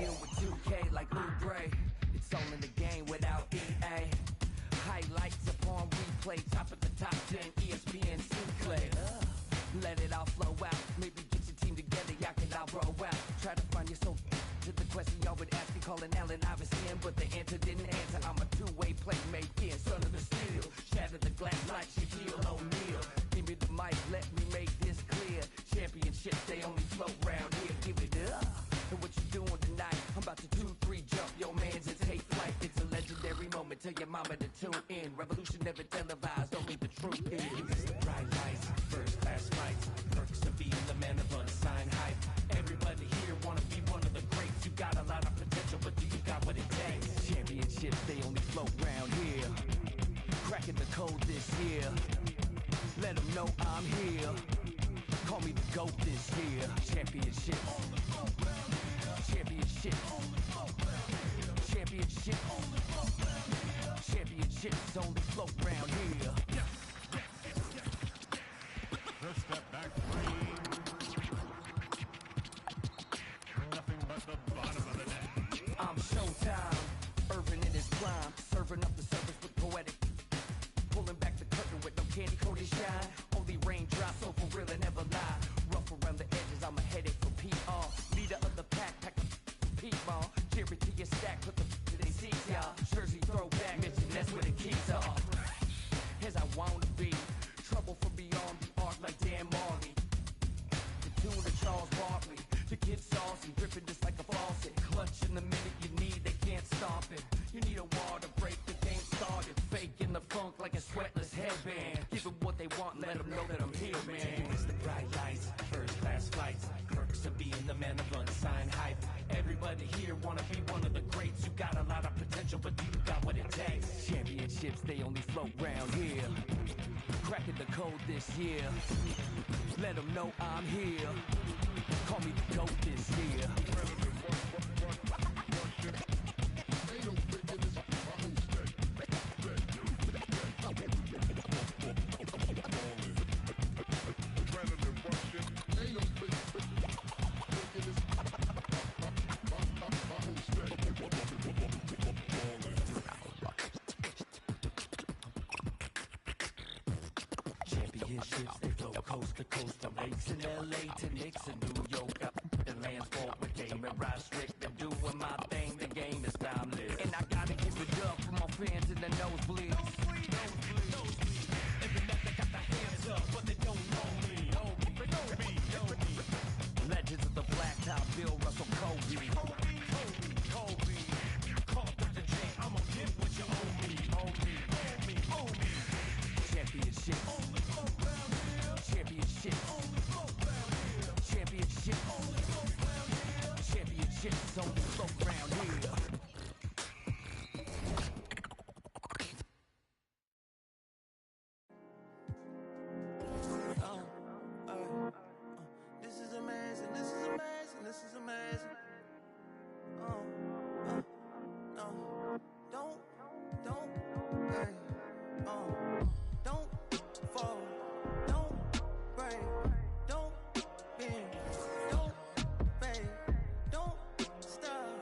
deal with 2K like Oubre. It's all in the game without EA. Highlights upon replay, top of the top 10, ESPN Sinclair. Let it all flow out, maybe get your team together, y'all can all roll out. Try to find your soul to the question y'all would ask me, calling Allen Iverson, but the answer didn't answer. I'm a two-way playmaker, son of the steel. Shatter the glass like Shaquille O'Neal. Give me the mic, let me make this clear. Championships, they only float round here. Give it up. And what you doing tonight? I'm about to 2-3 jump your mans and take flight. It's a legendary moment. Tell your mama to tune in. Revolution never televised. Only the truth is. It's the bright lights, first class flights, perks of being the man of unsigned hype. Everybody here wanna be one of the greats. You got a lot of potential, but do you got what it takes? Championships, they only float round here. Cracking the code this year. Let them know I'm here. Call me the GOAT this year. Championships. Championship. Championship. Championships only float round here. The step back three. Nothing but the bottom of the net. I'm Showtime. Urban in his prime. Serving up the service with poetic. Pulling back the curtain with no candy coated shine. Only raindrops, so for real and never lie. Rough around the edges, I'm a headache for PR. Leader of the pack, pack the P-ball. Jerry to your stack, put the to their seats, y'all. Jersey throwback, mention that's where the keys are. As I wanna be, trouble from beyond the arc like Dan Marley. The tune of Charles Barkley. The kid saucy, dripping just like a faucet. Clutching the minute you need, they can't stop it. You need a wall to break the game started. Faking the funk like a sweatless headband. Give them what they want, let them know that I'm here, man. It's the bright lights, first class flights, perks of being the man of unsigned hype. Everybody here wanna be one of the greats. You got a lot of potential, but you got what it takes. Championships, they only float round here. Cracking the code this year. Let them know I'm here. Call me the GOAT this year. Championships, they flow coast to coast. From lakes in LA to Knicks in New York. The lands fought with game and ride strict. I'm doing my thing, the game is timeless. And I gotta give it up for my fans in the nosebleeds. Every night they got their hands up, but they don't know me. Legends of the blacktop, Bill Russell, Kobe. Kobe. Call up the J, I'ma get what you owe me. Championship. Championship. Championship. Championships only float round here. This is amazing. This is amazing. This is amazing. No, don't, hey, don't fall, don't break, don't bend, don't fade, don't stop.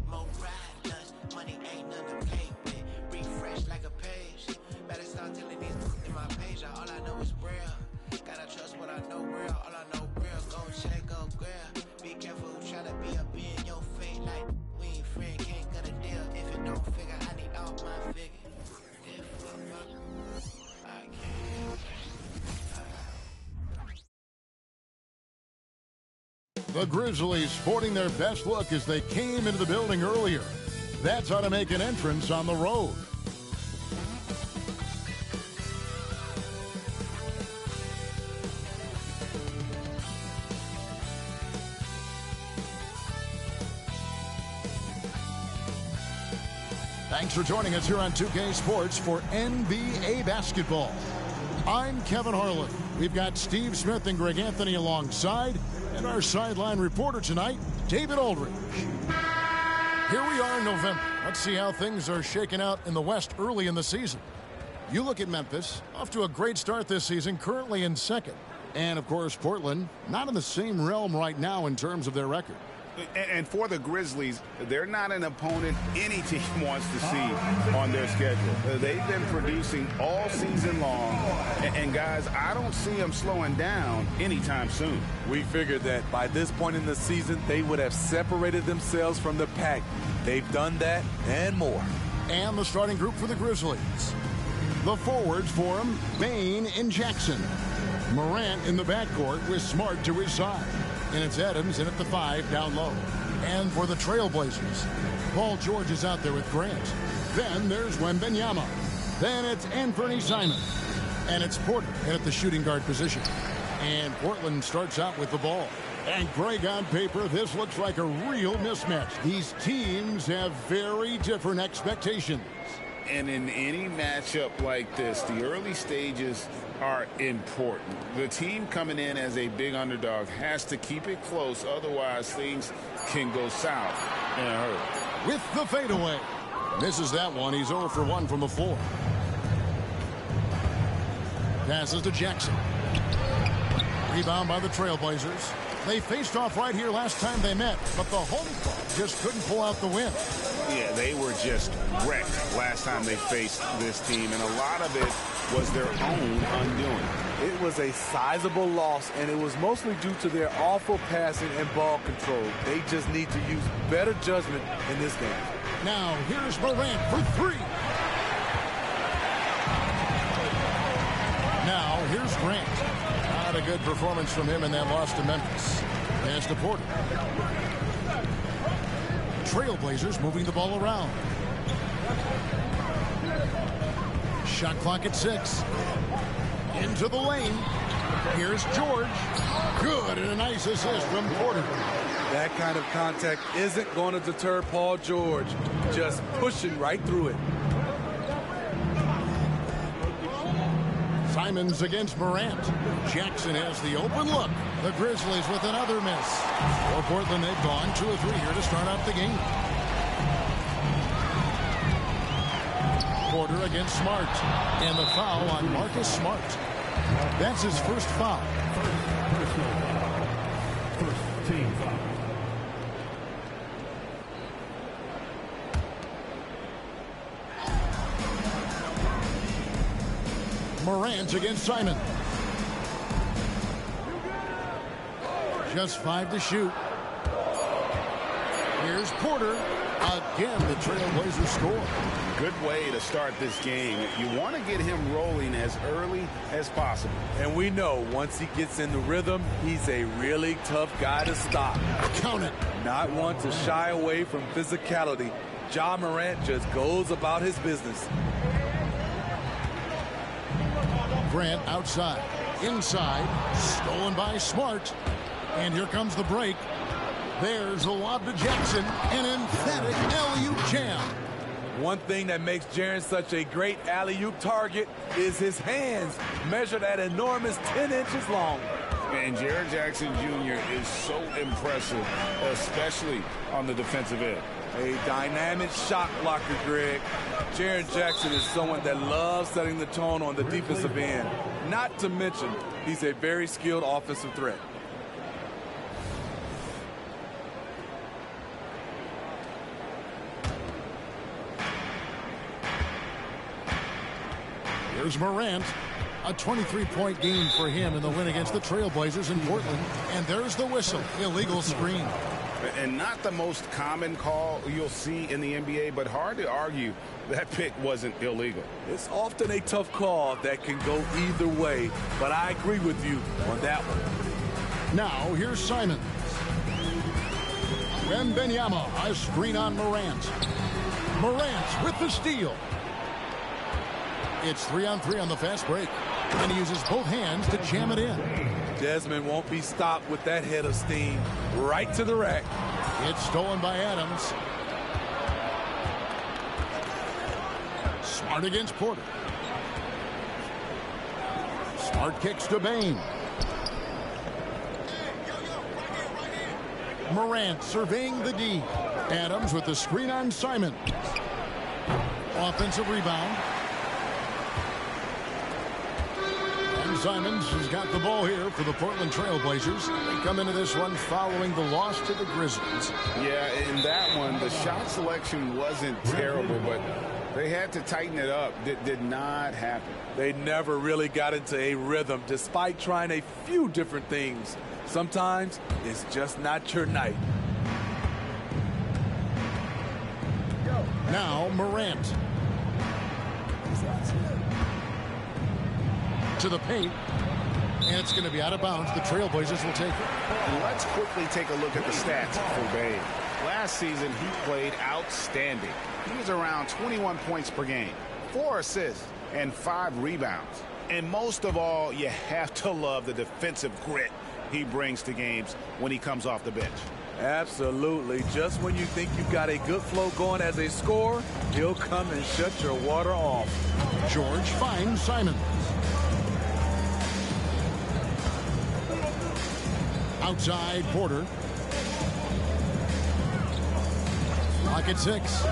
More ride, lunch, money ain't nothing to play with. Refresh like a page. Better start telling these in my page. All I know is real. Gotta trust what I know real. All I know real. Go check, go grab. Be careful who try to be up in your face. Like we ain't friend, can't cut a deal. If it don't figure, I need all my figure. I can't. The Grizzlies sporting their best look as they came into the building earlier. That's how to make an entrance on the road. Thanks for joining us here on 2K Sports for NBA basketball. I'm Kevin Harlan. We've got Steve Smith and Greg Anthony alongside, and our sideline reporter tonight, David Aldridge. Here we are in November. Let's see how things are shaking out in the West early in the season. You look at Memphis, off to a great start this season, currently in second. And, of course, Portland, not in the same realm right now in terms of their record. And for the Grizzlies, they're not an opponent any team wants to see on their schedule. They've been producing all season long. And guys, I don't see them slowing down anytime soon. We figured that by this point in the season, they would have separated themselves from the pack. They've done that and more. And the starting group for the Grizzlies. The forwards for them, Bain and Jackson. Morant in the backcourt with Smart to his side. And it's Adams in at the 5 down low. And for the Trailblazers, Paul George is out there with Grant. Then there's Wembanyama. Then it's Anthony Simon. And it's Porter in at the shooting guard position. And Portland starts out with the ball. And Greg, on paper, this looks like a real mismatch. These teams have very different expectations. And in any matchup like this, the early stages are important. The team coming in as a big underdog has to keep it close, otherwise things can go south in a hurry. With the fadeaway. Misses that one. He's 0 for 1 from the floor. Passes to Jackson. Rebound by the Trailblazers. They faced off right here last time they met, but the home club just couldn't pull out the win. Yeah, they were just wrecked last time they faced this team, and a lot of it was their own undoing. It was a sizable loss, and it was mostly due to their awful passing and ball control. They just need to use better judgment in this game. Now, here's Morant for 3. Now, here's Grant. Not a good performance from him in that loss to Memphis. Pass to Porter. Trailblazers moving the ball around. Shot clock at 6. Into the lane. Here's George. Good, and a nice assist from Porter. That kind of contact isn't going to deter Paul George. Just pushing right through it. Simons against Morant. Jackson has the open look. The Grizzlies with another miss. For Portland, they've gone 2 of 3 here to start out the game. Porter against Smart. And the foul on Marcus Smart. That's his first foul. First team foul. Morant against Simon. Just 5 to shoot. Here's Porter. Again, the Trailblazers score. Good way to start this game. You want to get him rolling as early as possible. And we know once he gets in the rhythm, he's a really tough guy to stop. Count it. Not one to shy away from physicality. Ja Morant just goes about his business. Grant outside. Inside. Stolen by Smart. And here comes the break. There's a lob to Jackson. An emphatic alley-oop jam. One thing that makes Jaren such a great alley-oop target is his hands, measured at enormous 10 inches long. And Jaren Jackson Jr. is so impressive, especially on the defensive end. A dynamic shot blocker, Greg. Jaren Jackson is someone that loves setting the tone on the defensive end. Not to mention, he's a very skilled offensive threat. Here's Morant. A 23-point game for him in the win against the Trailblazers in Portland. And there's the whistle. Illegal screen. And not the most common call you'll see in the NBA, but hard to argue that pick wasn't illegal. It's often a tough call that can go either way, but I agree with you on that one. Now, here's Simons. Wembanyama, a screen on Morant. Morant with the steal. It's 3-on-3 on the fast break. And he uses both hands to jam it in. Desmond won't be stopped with that head of steam. Right to the rack. It's stolen by Adams. Smart against Porter. Smart kicks to Bain. Morant surveying the D. Adams with the screen on Simon. Offensive rebound. And Simons has got the ball here for the Portland Trailblazers. They come into this one following the loss to the Grizzlies. Yeah, in that one, the shot selection wasn't terrible, but they had to tighten it up. That did not happen. They never really got into a rhythm despite trying a few different things. Sometimes it's just not your night. Now Morant. To the paint. And it's going to be out of bounds. The Trailblazers will take it. Let's quickly take a look at the stats for Bain. Last season, he played outstanding. He was around 21 points per game, 4 assists, and 5 rebounds. And most of all, you have to love the defensive grit he brings to games when he comes off the bench. Absolutely. Just when you think you've got a good flow going as a scorer, he'll come and shut your water off. George finds Simons. Outside Porter. Lock at 6.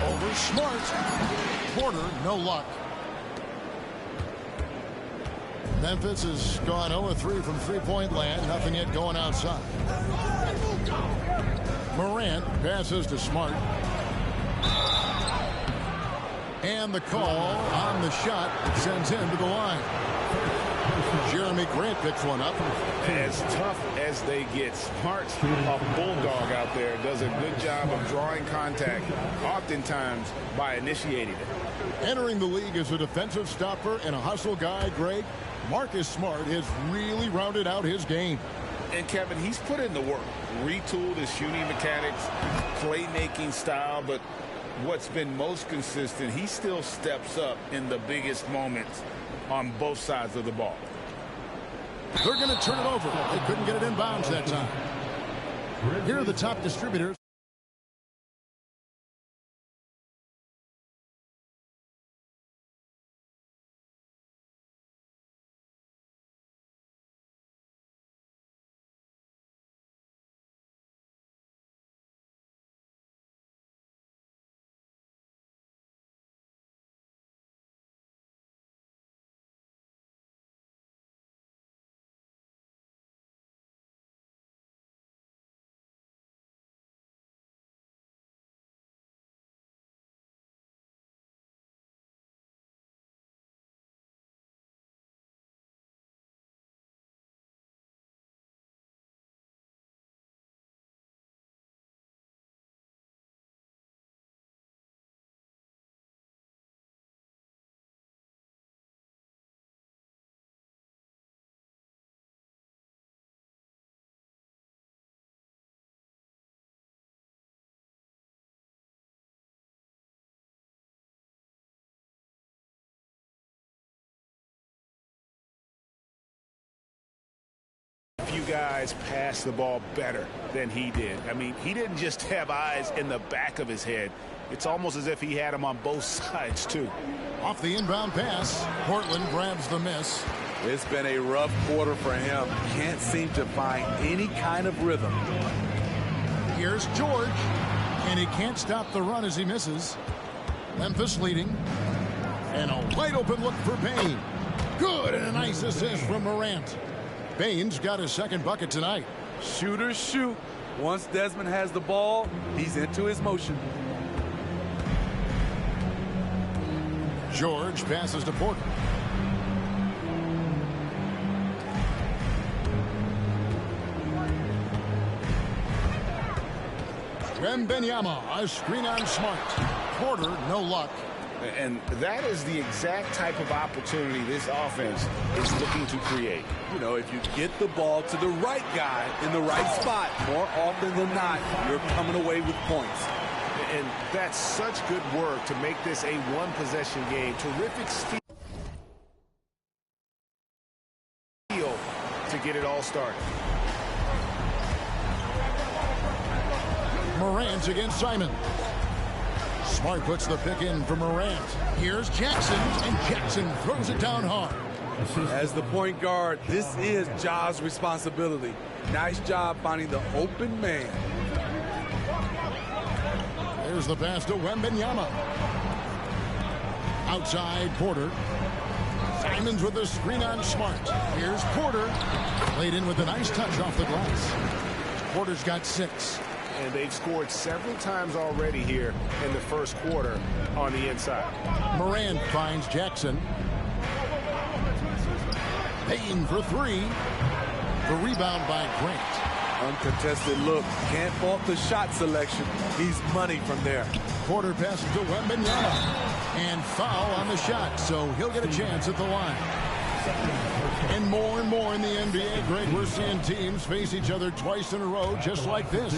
Over Smart. Porter, no luck. Memphis has gone 0-3 from three-point land. Nothing yet going outside. Morant passes to Smart. And the call on the shot sends him to the line. Jeremy Grant picks one up. As tough as they get, Smart's a bulldog out there. Does a good job of drawing contact, oftentimes by initiating it. Entering the league as a defensive stopper and a hustle guy, Greg, Marcus Smart has really rounded out his game. And Kevin, he's put in the work, retooled his shooting mechanics, playmaking style, but what's been most consistent, he still steps up in the biggest moments on both sides of the ball. They're going to turn it over. They couldn't get it in bounds that time. Here are the top distributors. You guys pass the ball better than he did. I mean, he didn't just have eyes in the back of his head. It's almost as if he had them on both sides, too. Off the inbound pass, Portland grabs the miss. It's been a rough quarter for him. Can't seem to find any kind of rhythm. Here's George, and he can't stop the run as he misses. Memphis leading, and a wide open look for Bain. Good, and a nice assist from Morant. Bain's got his second bucket tonight. Shooters shoot. Once Desmond has the ball, he's into his motion. George passes to Porter. Wembanyama, a screen on Smart. Porter, no luck. And that is the exact type of opportunity this offense is looking to create. You know, if you get the ball to the right guy in the right spot, more often than not, you're coming away with points. And that's such good work to make this a one-possession game. Terrific steal to get it all started. Morant against Simon. Smart puts the pick in for Morant. Here's Jackson, and Jackson throws it down hard. As the point guard, this is Ja's responsibility. Nice job finding the open man. There's the pass to Wembanyama. Outside, Porter. Simons with the screen on Smart. Here's Porter. Laid in with a nice touch off the glass. Porter's got 6. And they've scored several times already here in the first quarter on the inside. Morant finds Jackson. Payne for 3. The rebound by Grant. Uncontested look. Can't fault the shot selection. He's money from there. Porter passes to Wembanyama. And foul on the shot, so he'll get a chance at the line. And more in the NBA, Greg, we're seeing teams face each other twice in a row just like this.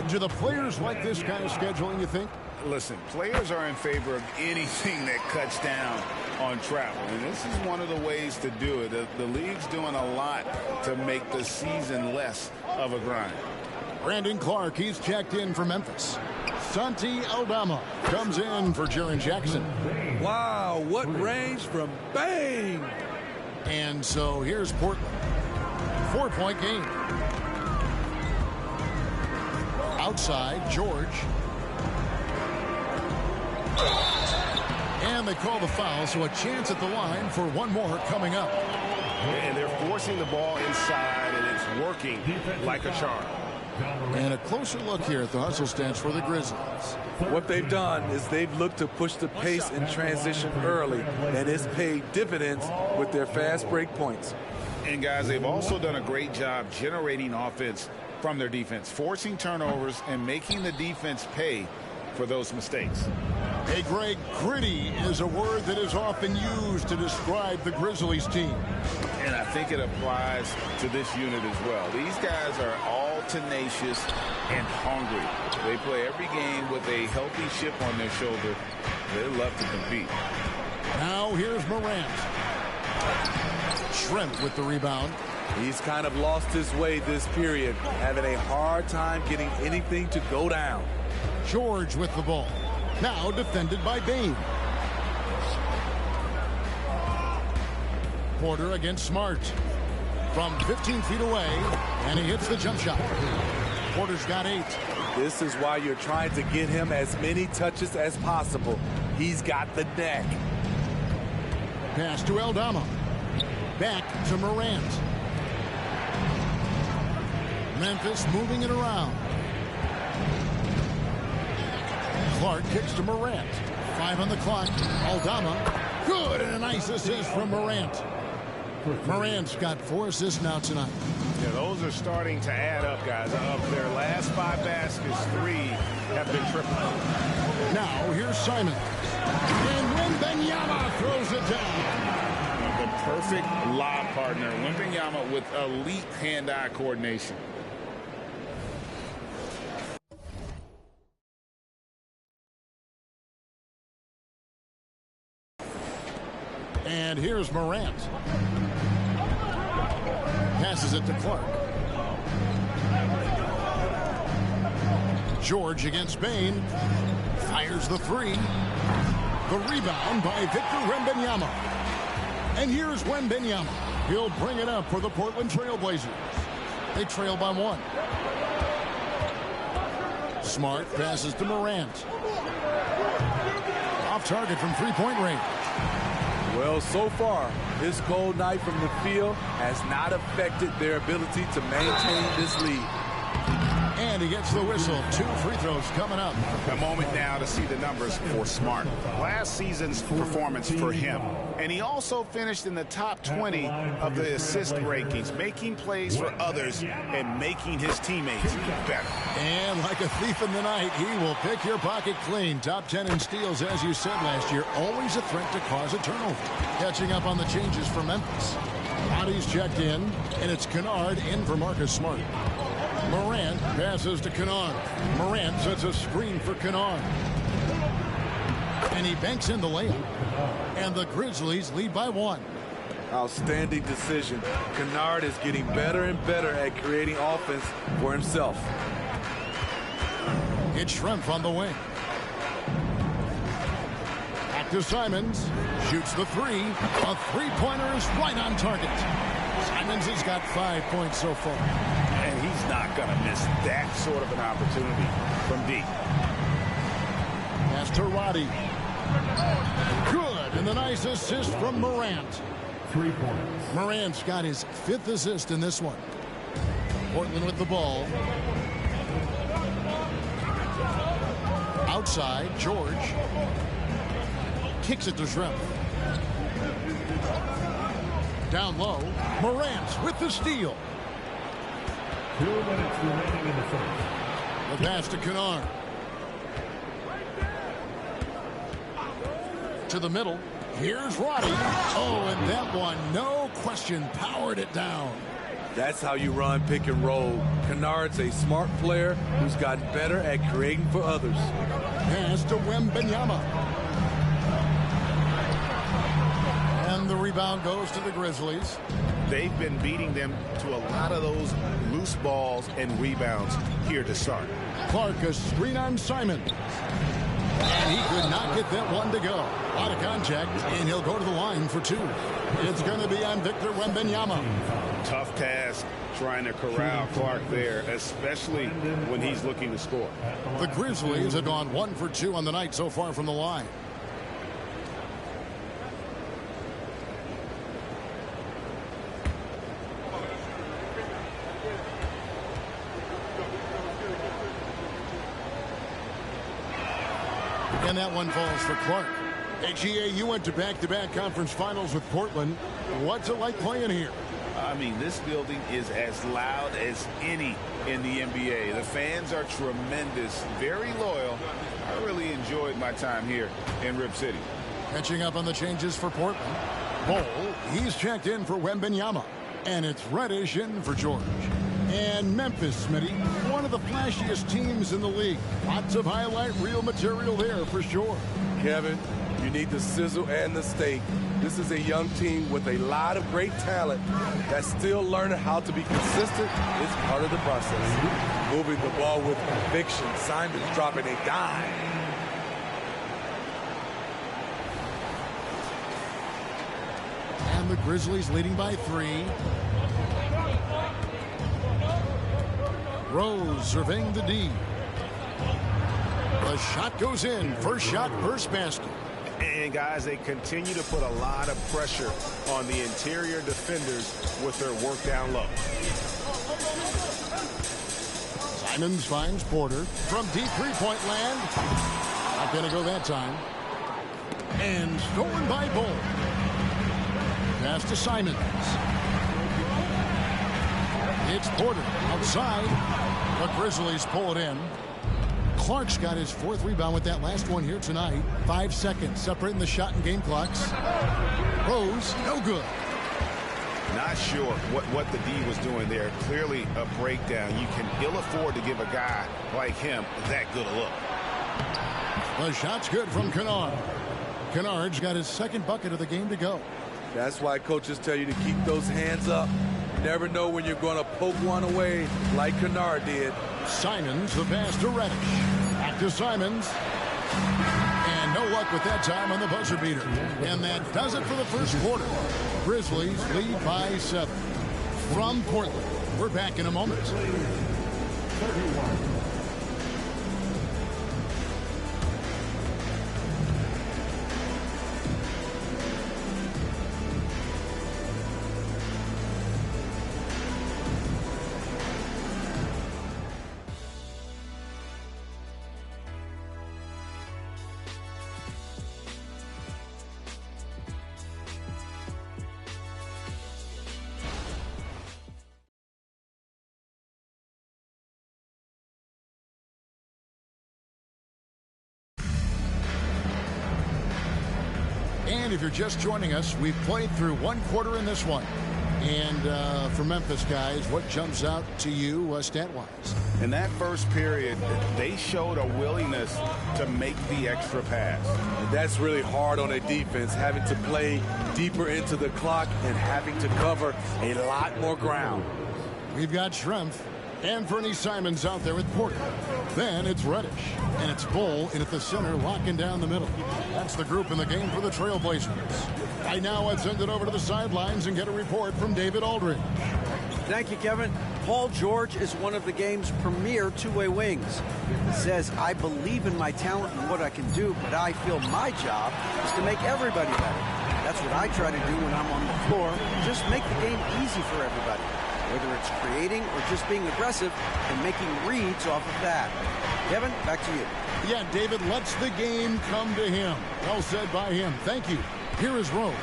Do the players like this kind of scheduling, you think? Listen, players are in favor of anything that cuts down on travel. And this is one of the ways to do it. The league's doing a lot to make the season less of a grind. Brandon Clark, he's checked in for Memphis. Santi Aldama comes in for Jaren Jackson. Wow, what range from bang! And so here's Portland. 4-point game. Outside, George. And they call the foul, so a chance at the line for one more coming up. And they're forcing the ball inside, and it's working like a charm. And a closer look here at the hustle stance for the Grizzlies. What they've done is they've looked to push the pace in transition early, and it's paid dividends with their fast break points. And guys, they've also done a great job generating offense from their defense, forcing turnovers and making the defense pay for those mistakes. Hey, Greg, gritty is a word that is often used to describe the Grizzlies team. And I think it applies to this unit as well. These guys are all tenacious and hungry. They play every game with a healthy chip on their shoulder. They love to compete. Now here's Morant. Trent with the rebound. He's kind of lost his way this period, having a hard time getting anything to go down. George with the ball. Now defended by Bane. Porter against Smart. From 15 feet away, and he hits the jump shot. Porter's got 8. This is why you're trying to get him as many touches as possible. He's got the neck. Pass to Aldama. Back to Morant. Memphis moving it around. Clark kicks to Morant. 5 on the clock. Aldama. Good, and a nice assist from Morant. Morant's got 4 assists now tonight. Yeah, those are starting to add up, guys. Of their last 5 baskets, 3 have been triple. Now here's Simon. And Wembanyama throws it down. The perfect lob partner. Wembanyama with elite hand-eye coordination. And here's Morant. Passes it to Clark. George against Bane. Fires the 3. The rebound by Victor Wembanyama. And here's Wembanyama. He'll bring it up for the Portland Trailblazers. They trail by 1. Smart passes to Morant. Off target from 3-point range. Well, so far, this cold night from the field has not affected their ability to maintain this lead. And he gets the whistle. 2 free throws coming up. A moment now to see the numbers for Smart. Last season's performance for him. And he also finished in the top 20 of the assist rankings, making plays for others and making his teammates better. And like a thief in the night, he will pick your pocket clean. Top 10 in steals, as you said last year, always a threat to cause a turnover. Catching up on the changes for Memphis. Bodies checked in, and it's Kennard in for Marcus Smart. Morant passes to Kennard. Morant sets a screen for Kennard. And he banks in the layup. And the Grizzlies lead by 1. Outstanding decision. Kennard is getting better and better at creating offense for himself. It's Schrempf on the wing. Back to Simons. Shoots the 3. A three-pointer is right on target. Simons has got 5 points so far. And he's not going to miss that sort of an opportunity from deep. Pass to Roddy. Good. And the nice assist from Morant. 3 points. Morant's got his 5th assist in this one. Portland with the ball. Outside, George. Kicks it to Schrempf. Down low, Morant with the steal. 2 minutes remaining in the first. The pass to Kennard. To the middle. Here's Roddy. Oh, and that one, no question, powered it down. That's how you run pick and roll. Kennard's a smart player who's gotten better at creating for others. Pass to Wembanyama. And the rebound goes to the Grizzlies. They've been beating them to a lot of those loose balls and rebounds here to start. Clark, a screen on Simon. And he could not get that one to go. Out of contact, and he'll go to the line for 2. It's going to be on Victor Wembanyama. Tough task trying to corral Clark there, especially when he's looking to score. The Grizzlies have gone 1 for 2 on the night so far from the line. And that one falls for Clark. Hey, GA, you went to back-to-back conference finals with Portland. What's it like playing here? I mean, this building is as loud as any in the NBA. The fans are tremendous, very loyal. I really enjoyed my time here in Rip City. Catching up on the changes for Portland. Bol, he's checked in for Wembanyama. And it's Reddish in for George. And Memphis, Smitty, one of the flashiest teams in the league. Lots of highlight reel material there for sure. Kevin, you need the sizzle and the steak. This is a young team with a lot of great talent that's still learning how to be consistent. It's part of the process. Moving the ball with conviction. Simon's dropping a dime. And the Grizzlies leading by 3. Rose surveying the D. The shot goes in. First shot, first basket. And guys, they continue to put a lot of pressure on the interior defenders with their work down low. Simons finds Porter from deep three-point land. Not going to go that time. And stolen by Bol. Pass to Simons. It's Porter outside. The Grizzlies pull it in. Clark's got his 4th rebound with that last one here tonight. 5 seconds separating the shot and game clocks. Rose, no good. Not sure what the D was doing there. Clearly a breakdown. You can ill afford to give a guy like him that good a look. The shot's good from Kennard. Kennard's got his 2nd bucket of the game to go. That's why coaches tell you to keep those hands up. You never know when you're going to poke one away like Kennard did. Simons, the pass to Reddish. Back to Simons. And no luck with that time on the buzzer beater. And that does it for the first quarter. Grizzlies lead by 7. From Portland, we're back in a moment. 31. And if you're just joining us, we've played through one quarter in this one. And for Memphis guys, what jumps out to you stat-wise? In that first period, they showed a willingness to make the extra pass. And that's really hard on a defense, having to play deeper into the clock and having to cover a lot more ground. We've got Schrempf and Fernie Simons out there with Porter. Then it's Reddish, and it's Bull in at the center, locking down the middle. That's the group in the game for the Trailblazers. Right now, I'd send it over to the sidelines and get a report from David Aldridge. Thank you, Kevin. Paul George is one of the game's premier two-way wings. He says, I believe in my talent and what I can do, but I feel my job is to make everybody better. That's what I try to do when I'm on the floor. Just make the game easy for everybody, whether it's creating or just being aggressive and making reads off of that. Kevin, back to you. Yeah, David lets the game come to him. Well said by him. Thank you. Here is Rose.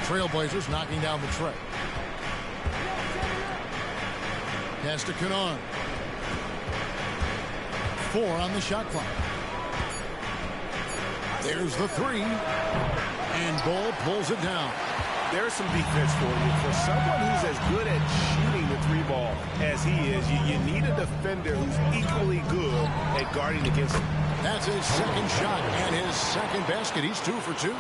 Trailblazers knocking down the tray. Pass to Kennard. 4 on the shot clock. There's the 3. And Bull pulls it down. There's some defense for you. For someone who's as good at shooting the 3-ball as he is, you need a defender who's equally good at guarding against him. That's his second shot and his second basket. He's 2 for 2.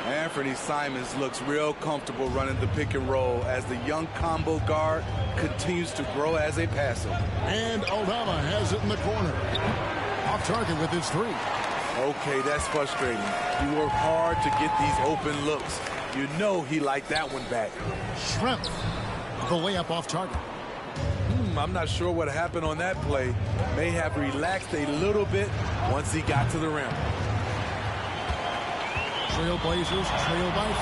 Anthony Simons looks real comfortable running the pick and roll as the young combo guard continues to grow as a passer. And Aldama has it in the corner. Off target with his 3. Okay, that's frustrating. He worked hard to get these open looks. You know he liked that one back. Schrempf, the layup off target. I'm not sure what happened on that play. May have relaxed a little bit once he got to the rim. Trailblazers trail by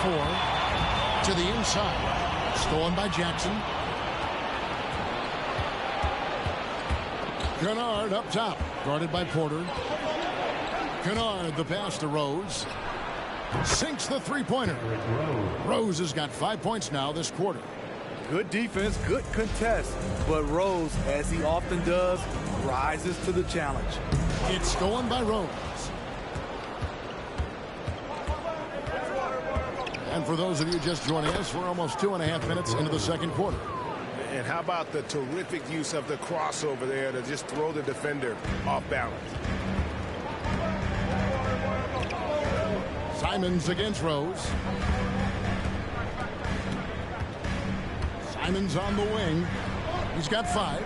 4 to the inside. Stolen by Jackson. Kennard up top, guarded by Porter. Kennard, the pass to Rose. Sinks the three-pointer. Rose has got 5 points now this quarter. Good defense, good contest. But Rose, as he often does, rises to the challenge. It's stolen by Rose. And for those of you just joining us, we're almost 2.5 minutes into the second quarter. And how about the terrific use of the crossover there to just throw the defender off balance? Simons against Rose. Simons on the wing. He's got 5.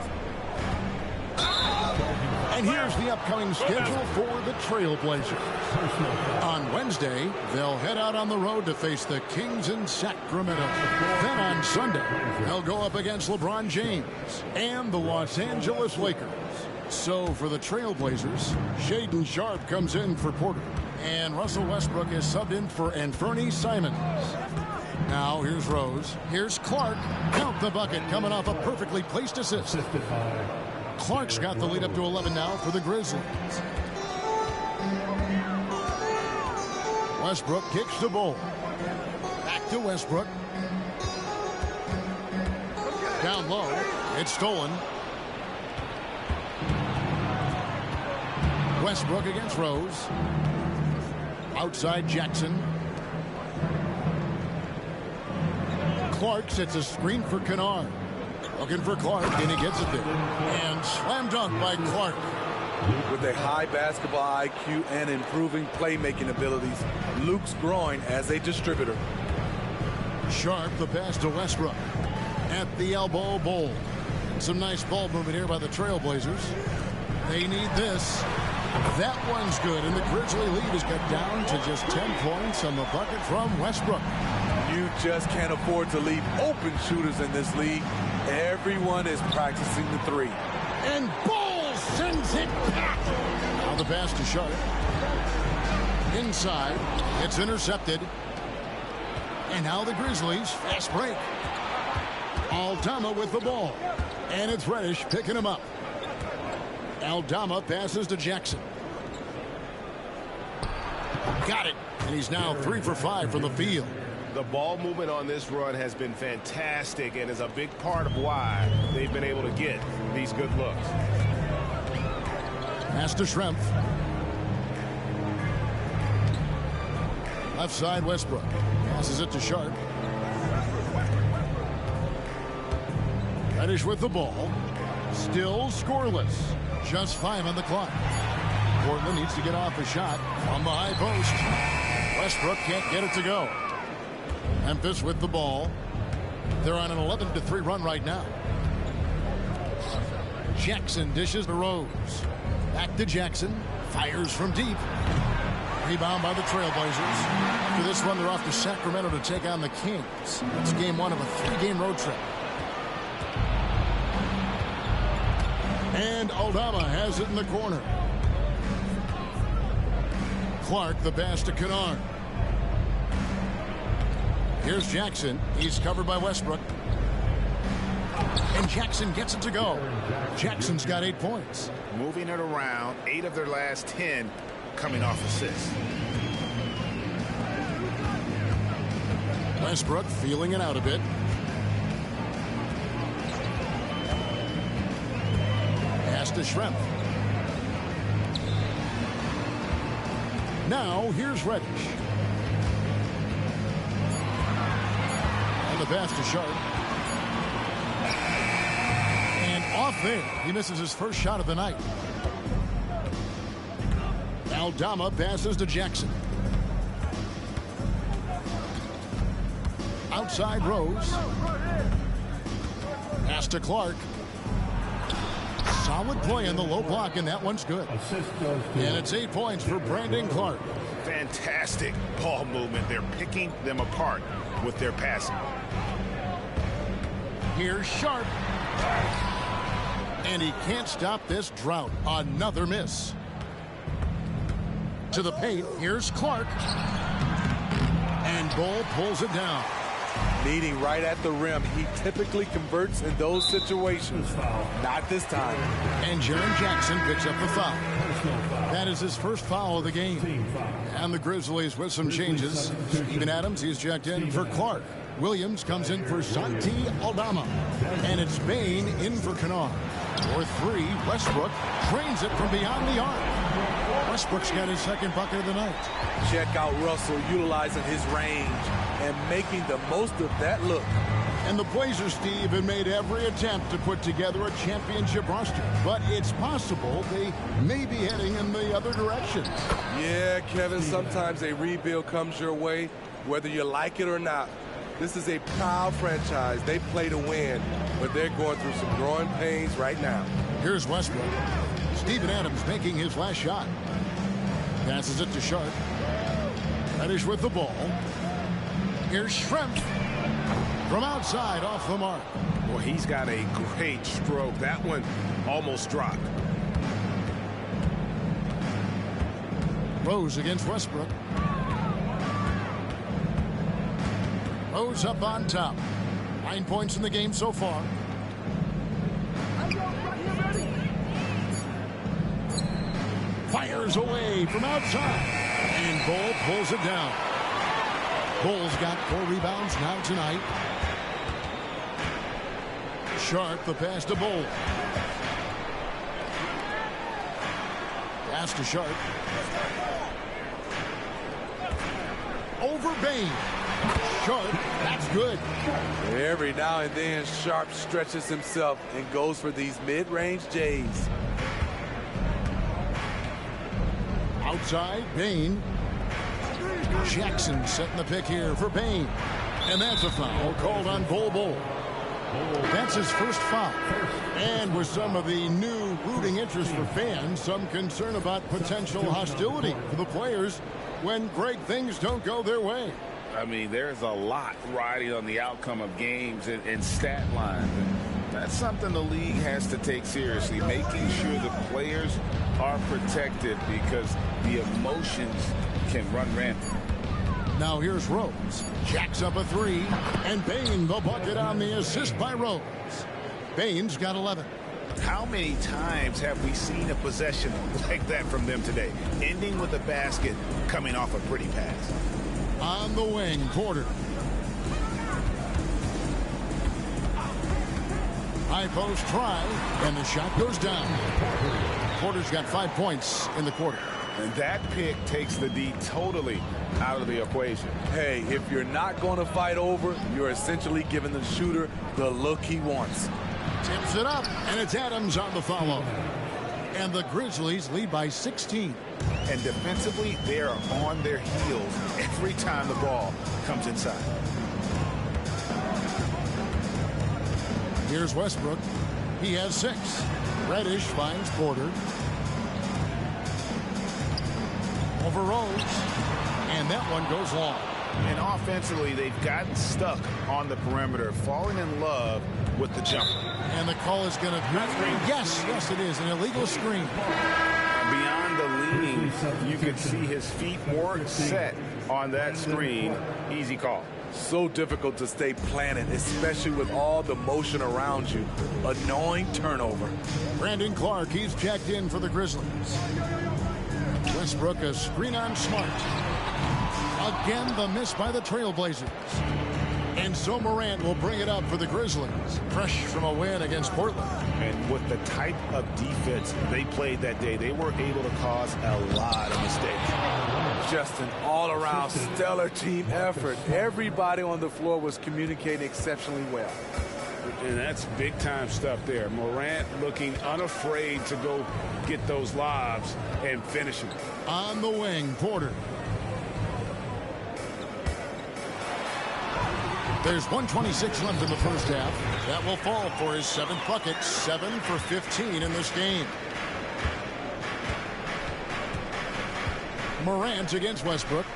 And here's the upcoming schedule for the Trailblazers. On Wednesday, they'll head out on the road to face the Kings in Sacramento. Then on Sunday, they'll go up against LeBron James and the Los Angeles Lakers. So for the Trailblazers, Shaedon Sharpe comes in for Porter. And Russell Westbrook is subbed in for Anthony Simons. Now here's Rose. Here's Clark. Count the bucket coming off a perfectly placed assist. Clark's got the lead up to 11 now for the Grizzlies. Westbrook kicks the ball. Back to Westbrook. Down low. It's stolen. Westbrook against Rose. Outside Jackson. Clark sets a screen for Kennard. Looking for Clark, and he gets it there. And slam dunk by Clark. With a high basketball IQ and improving playmaking abilities, Luke's growing as a distributor. Sharpe, the pass to Westbrook. At the elbow, Bull. Some nice ball movement here by the Trailblazers. They need this. That one's good, and the Grizzly lead has got down to just 10 points on the bucket from Westbrook. You just can't afford to leave open shooters in this league. Everyone is practicing the 3. And Bull sends it back. Now the pass to Sharpe. Inside. It's intercepted. And now the Grizzlies fast break. Aldama with the ball. And it's Reddish picking him up. Aldama passes to Jackson. Got it. And he's now 3 for 5 from the field. The ball movement on this run has been fantastic and is a big part of why they've been able to get these good looks. Pass to Schrempf. Left side, Westbrook. Passes it to Sharp. Reddish with the ball. Still scoreless. Just 5 on the clock. Portland needs to get off a shot from the high post. Westbrook can't get it to go. Memphis with the ball. They're on an 11-3 run right now. Jackson dishes to Rose. Back to Jackson. Fires from deep. Rebound by the Trailblazers. After this one, they're off to Sacramento to take on the Kings. It's game 1 of a 3-game road trip. And Aldama has it in the corner. Clark, the pass to Kennard. Here's Jackson. He's covered by Westbrook. And Jackson gets it to go. Jackson's got 8 points. Moving it around, 8 of their last 10 coming off assists. Westbrook feeling it out a bit. Pass to Schrempf. Now here's Reddish. And the pass to Sharp. And off there. He misses his first shot of the night. Aldama passes to Jackson. Outside Rose. Pass to Clark. Solid play in the low block, and that one's good. And it's 8 points for Brandon Clark. Fantastic ball movement. They're picking them apart with their passing. Here's Sharp. And he can't stop this drought. Another miss. To the paint. Here's Clark. And Bull pulls it down. Meeting right at the rim. He typically converts in those situations. Not this time. And Jaren Jackson picks up the foul. That is his first foul of the game. And the Grizzlies with some changes. Steven Adams, he's checked in for Clark. Williams comes in for Santi Aldama. And it's Bain in for Kennard. For 3, Westbrook drains it from beyond the arc. Westbrook's got his second bucket of the night. Check out Russell utilizing his range and making the most of that look. And the Blazers, Steve, have made every attempt to put together a championship roster. But it's possible they may be heading in the other direction. Yeah, Kevin, sometimes a rebuild comes your way, whether you like it or not. This is a proud franchise. They play to win, but they're going through some growing pains right now. Here's Westbrook. Steven Adams making his last shot. Passes it to Sharp. Reddish with the ball. Here's Schrempf. From outside, off the mark. Well, he's got a great stroke. That one almost dropped. Rose against Westbrook. Rose up on top. 9 points in the game so far. Fires away from outside. And Bull pulls it down. Bull's got 4 rebounds now tonight. Sharp, the pass to Bull. Pass to Sharp. Over Bain. Sharp, that's good. Every now and then, Sharp stretches himself and goes for these mid-range J's. Outside, Bain. Jackson setting the pick here for Bain. And that's a foul called on Bull. That's his first foul. And with some of the new rooting interest for fans, some concern about potential hostility for the players when great things don't go their way. I mean, there's a lot riding on the outcome of games and stat lines. And that's something the league has to take seriously, making sure the players are protected because the emotions can run rampant. Now here's Rose. Jacks up a 3. And Bain the bucket on the assist by Rose. Bain's got 11. How many times have we seen a possession like that from them today? Ending with a basket, coming off a pretty pass. On the wing, Porter. High post try, and the shot goes down. Porter's got 5 points in the quarter. And that pick takes the D totally out of the equation. Hey, if you're not going to fight over, you're essentially giving the shooter the look he wants. Tips it up, and it's Adams on the follow. And the Grizzlies lead by 16. And defensively, they are on their heels every time the ball comes inside. Here's Westbrook. He has 6. Reddish finds Porter. Over Rose. And that one goes long. And offensively, they've gotten stuck on the perimeter, falling in love with the jumper. And the call is going to be, yes, it is, an illegal screen. Beyond the leaning, you could see his feet more set on that screen. Easy call. So difficult to stay planted, especially with all the motion around you. Annoying turnover. Brandon Clark, he's checked in for the Grizzlies. Westbrook, a screen on Smart. Again, the miss by the Trailblazers. And so Morant will bring it up for the Grizzlies. Fresh from a win against Portland. And with the type of defense they played that day, they were able to cause a lot of mistakes. Just an all-around stellar team effort. Everybody on the floor was communicating exceptionally well. And that's big-time stuff there. Morant looking unafraid to go get those lobs and finish them. On the wing, Porter. There's 1:26 left in the first half. That will fall for his 7th bucket, 7 for 15 in this game. Morant against Westbrook.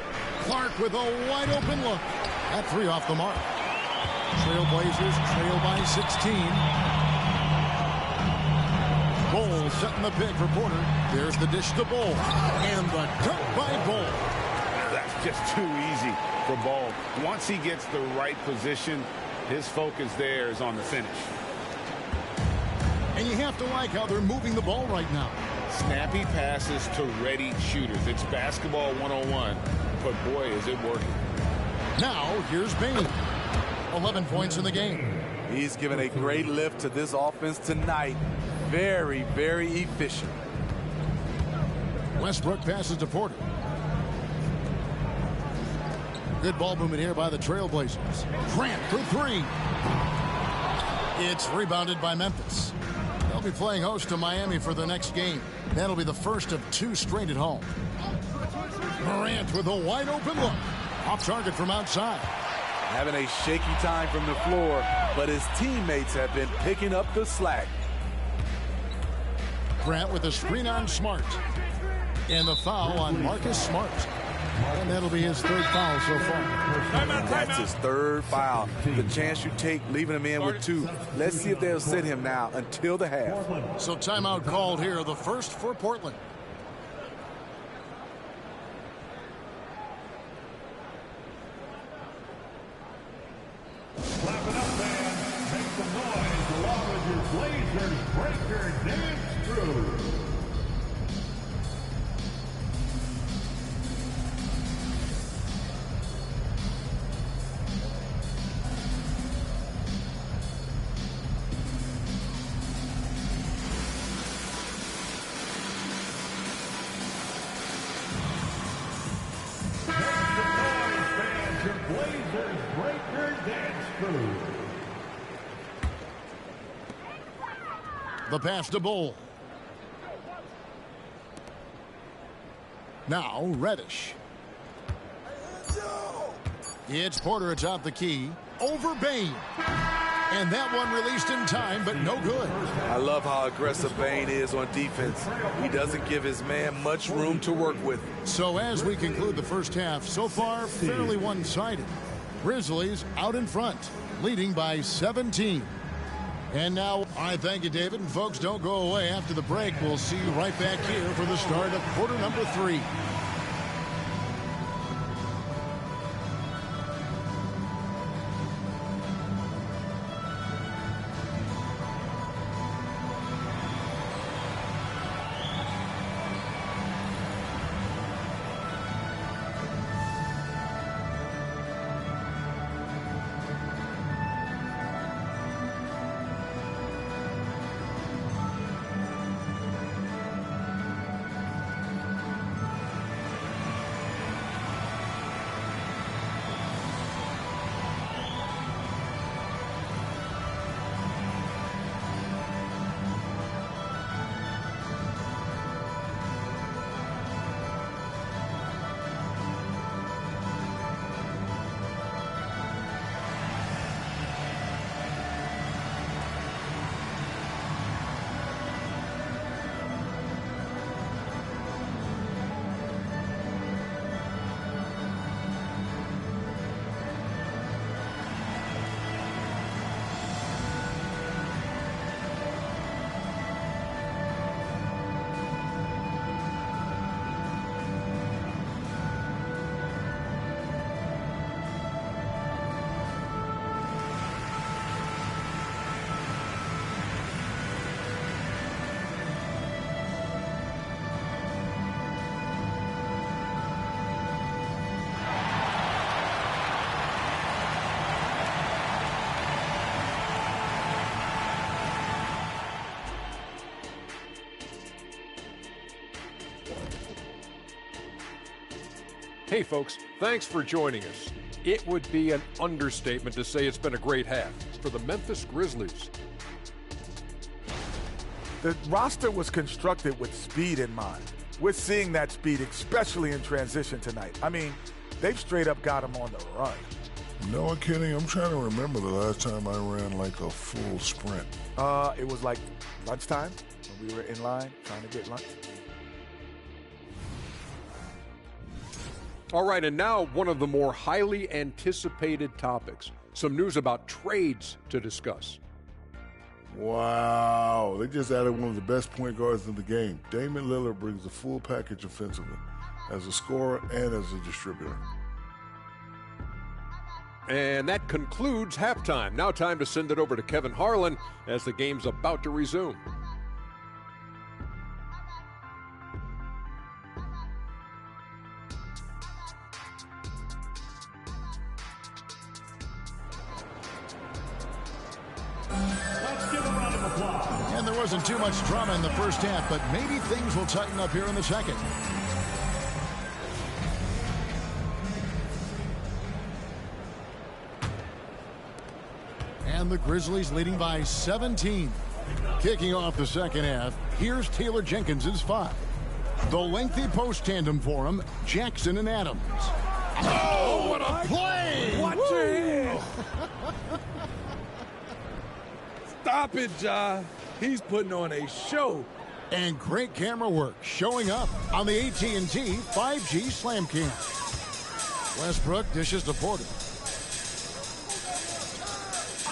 Clark with a wide-open look. That 3 off the mark. Trailblazers trail by 16. Bol setting the pick for Porter. There's the dish to Bol. And the dunk by Bol. That's just too easy for Bol. Once he gets the right position, his focus there is on the finish. And you have to like how they're moving the ball right now. Snappy passes to ready shooters. It's basketball 101, but boy, is it working. Now, here's Bain. 11 points in the game. He's given a great lift to this offense tonight. Very, very efficient. Westbrook passes to Porter. Good ball movement here by the Trailblazers. Grant for 3. It's rebounded by Memphis. They'll be playing host to Miami for the next game. That'll be the first of 2 straight at home. Morant with a wide open look. Off target from outside. Having a shaky time from the floor, but his teammates have been picking up the slack. Grant with a screen on Smart. And the foul on Marcus Smart. And that'll be his 3rd foul so far. That's his 3rd foul. The chance you take leaving him in with 2. Let's see if they'll sit him now until the half. So timeout called here, the first for Portland. Clap it up, fans. Make some noise along with your Blazers breaker dance crew. The pass to Bol. Now Reddish. It's Porter atop the key. Over Bain. And that one released in time, but no good. I love how aggressive Bain is on defense. He doesn't give his man much room to work with. So as we conclude the first half, so far fairly one-sided. Grizzlies out in front, leading by 17. And now, I thank you, David. And folks, don't go away. After the break, we'll see you right back here for the start of quarter number 3. Hey folks, thanks for joining us. It would be an understatement to say it's been a great half for the Memphis Grizzlies. The roster was constructed with speed in mind. We're seeing that speed, especially in transition tonight. I mean, they've straight up got him on the run. You know what, Kenny? I'm trying to remember the last time I ran like a full sprint. It was like lunchtime when we were in line trying to get lunch. All right, and now one of the more highly anticipated topics. Some news about trades to discuss. Wow, they just added one of the best point guards in the game. Damian Lillard brings the full package offensively, as a scorer and as a distributor. And that concludes halftime. Now time to send it over to Kevin Harlan as the game's about to resume. And there wasn't too much drama in the first half, but maybe things will tighten up here in the second. And the Grizzlies leading by 17. Kicking off the second half, here's Taylor Jenkins's 5. The lengthy post tandem for him, Jackson and Adams. Oh, what a play! Watch your head. Stop it, Ja. He's putting on a show. And great camera work showing up on the AT&T 5G Slam Cam. Westbrook dishes to Porter.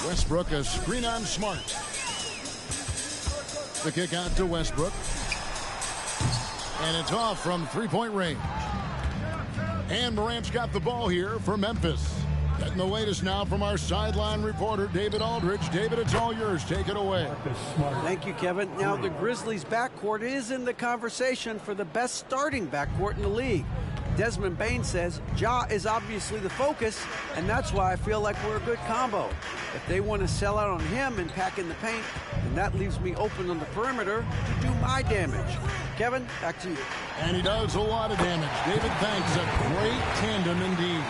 Westbrook a screen on Smart. The kick out to Westbrook. And it's off from three-point range. And Morant's got the ball here for Memphis. Getting the latest now from our sideline reporter, David Aldridge. David, it's all yours. Take it away. Thank you, Kevin. Now, the Grizzlies' backcourt is in the conversation for the best starting backcourt in the league. Desmond Bain says Ja is obviously the focus, and that's why I feel like we're a good combo. If they want to sell out on him and pack in the paint, then that leaves me open on the perimeter to do my damage. Kevin, back to you. And he does a lot of damage. David, thanks. A great tandem indeed.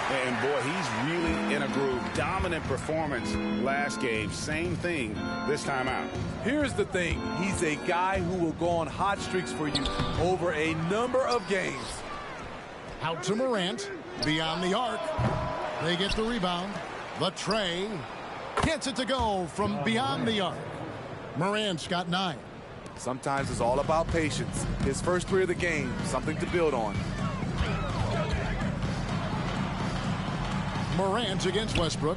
And boy, he's really in a groove. Dominant performance last game. Same thing this time out. Here's the thing. He's a guy who will go on hot streaks for you over a number of games. Out to Morant. Beyond the arc. They get the rebound. The tray. Gets it to go from beyond the arc. Morant's got 9. Sometimes it's all about patience. His first 3 of the game, something to build on. Morant against Westbrook.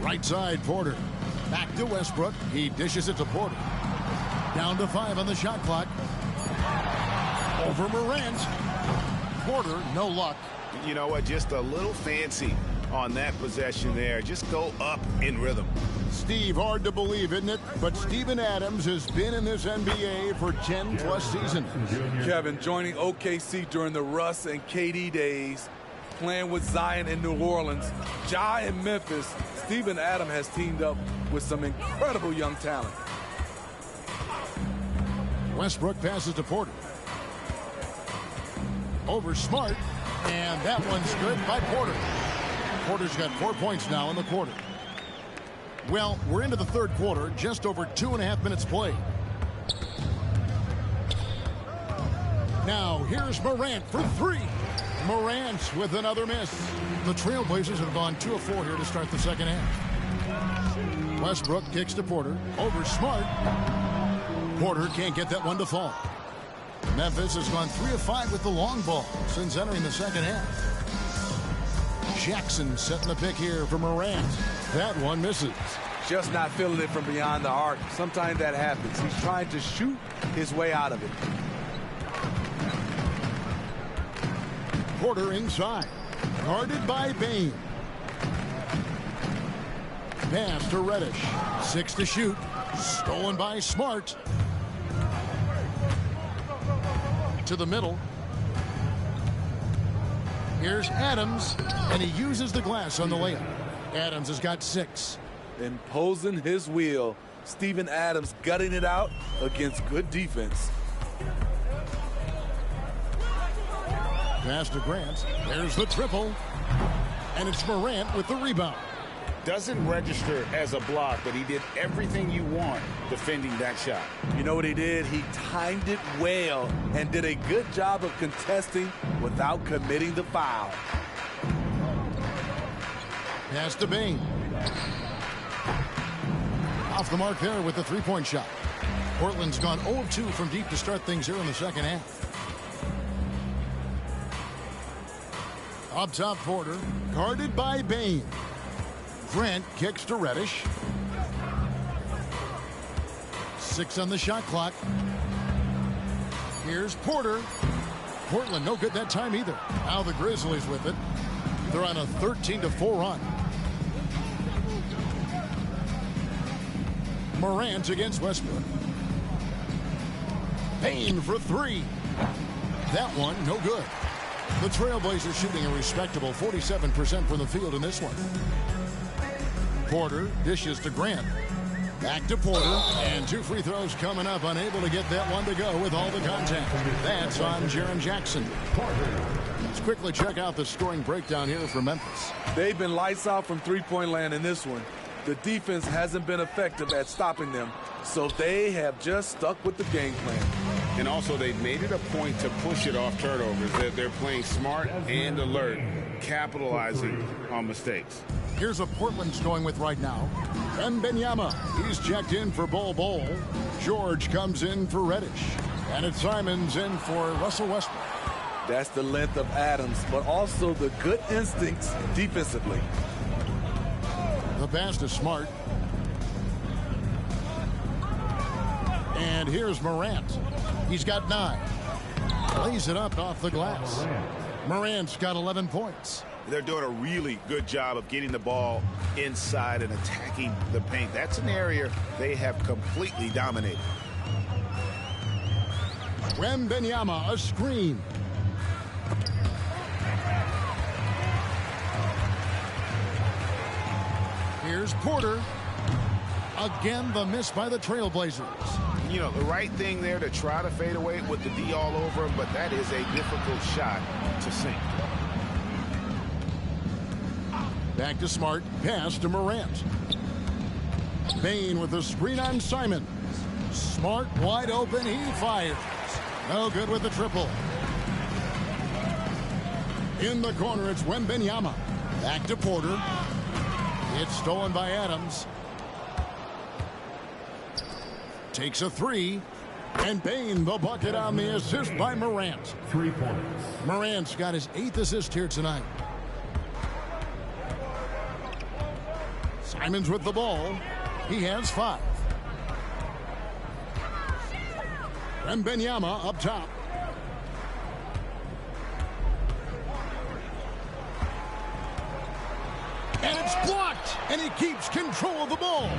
Right side, Porter. Back to Westbrook. He dishes it to Porter. Down to 5 on the shot clock. Over Morant. Porter, no luck. You know what? Just a little fancy on that possession there. Just go up in rhythm. Steve, hard to believe, isn't it? But Steven Adams has been in this NBA for 10-plus seasons. Kevin, joining OKC during the Russ and KD days, playing with Zion in New Orleans, Ja in Memphis, Steven Adams has teamed up with some incredible young talent. Westbrook passes to Porter. Over Smart, and that one's good by Porter. Porter's got 4 points now in the quarter. Well, we're into the third quarter, just over 2.5 minutes played. Now, here's Morant for 3. Morant with another miss. The Trailblazers have gone 2 of 4 here to start the second half. Westbrook kicks to Porter. Over Smart. Porter can't get that one to fall. Memphis has gone 3 of 5 with the long ball since entering the second half. Jackson setting the pick here for Morant. That one misses. Just not feeling it from beyond the arc. Sometimes that happens. He's trying to shoot his way out of it. Porter inside. Guarded by Bain. Pass to Reddish. 6 to shoot. Stolen by Smart. To the middle. Here's Adams, and he uses the glass on the layup. Adams has got 6. Imposing his will. Steven Adams gutting it out against good defense. Pass to Grant. There's the triple. And it's Morant with the rebound. Doesn't register as a block, but he did everything you want defending that shot. You know what he did? He timed it well and did a good job of contesting without committing the foul. Pass to Bane. Off the mark there with the three-point shot. Portland's gone 0 of 2 from deep to start things here in the second half. Up top, Porter, guarded by Bane. Grant kicks to Reddish. 6 on the shot clock. Here's Porter. Portland no good that time either. Now the Grizzlies with it. They're on a 13-4 run. Morant against Westbrook. Payne for 3. That one no good. The Trailblazers shooting a respectable 47% from the field in this one. Porter dishes to Grant. Back to Porter, and 2 free throws coming up, unable to get that one to go with all the contact. That's on Jaren Jackson. Let's quickly check out the scoring breakdown here for Memphis. They've been lights out from three-point land in this one. The defense hasn't been effective at stopping them, so they have just stuck with the game plan. And also, they've made it a point to push it off turnovers. They're playing smart and alert, capitalizing on mistakes. Here's a Portland's going with right now. Wembanyama, he's checked in for Bol. George comes in for Reddish. And it's Simons in for Russell Westbrook. That's the length of Adams, but also the good instincts defensively. The pass to Smart. And here's Morant. He's got 9. Lays it up off the glass. Morant's got 11 points. They're doing a really good job of getting the ball inside and attacking the paint. That's an area they have completely dominated. Wembanyama, a screen. Here's Porter. Again, the miss by the Trailblazers. You know, the right thing there to try to fade away with the D all over him, but that is a difficult shot to sink. Back to Smart. Pass to Morant. Bane with the screen on Simons. Smart wide open. He fires. No good with the triple. In the corner, it's Wembanyama. Back to Porter. It's stolen by Adams. Takes a 3. And Bane the bucket on the assist by Morant. 3 points. Morant's got his 8th assist here tonight. Simons with the ball. He has 5. Wembanyama up top. And it's blocked. And he keeps control of the ball.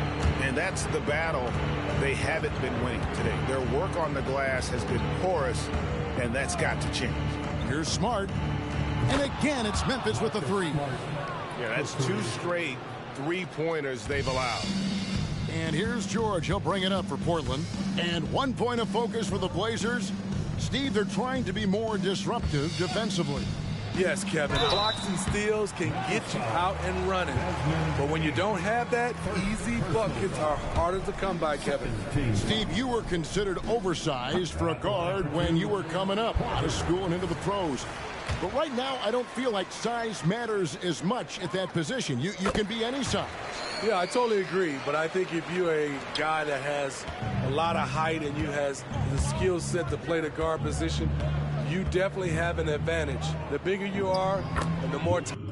And that's the battle they haven't been winning today. Their work on the glass has been porous, and that's got to change. Here's Smart. And again, it's Memphis with the 3. Yeah, that's 2 straight three-pointers they've allowed. And here's George. He'll bring it up for Portland. And 1 point of focus for the Blazers. Steve, they're trying to be more disruptive defensively. Yes, Kevin. Blocks and steals can get you out and running. But when you don't have that, easy buckets are harder to come by, Kevin. Steve, you were considered oversized for a guard when you were coming up out of school and into the pros. But right now, I don't feel like size matters as much at that position. You can be any size. Yeah, I totally agree. But I think if you're a guy that has a lot of height and you has the skill set to play the guard position, you definitely have an advantage. The bigger you are and the more time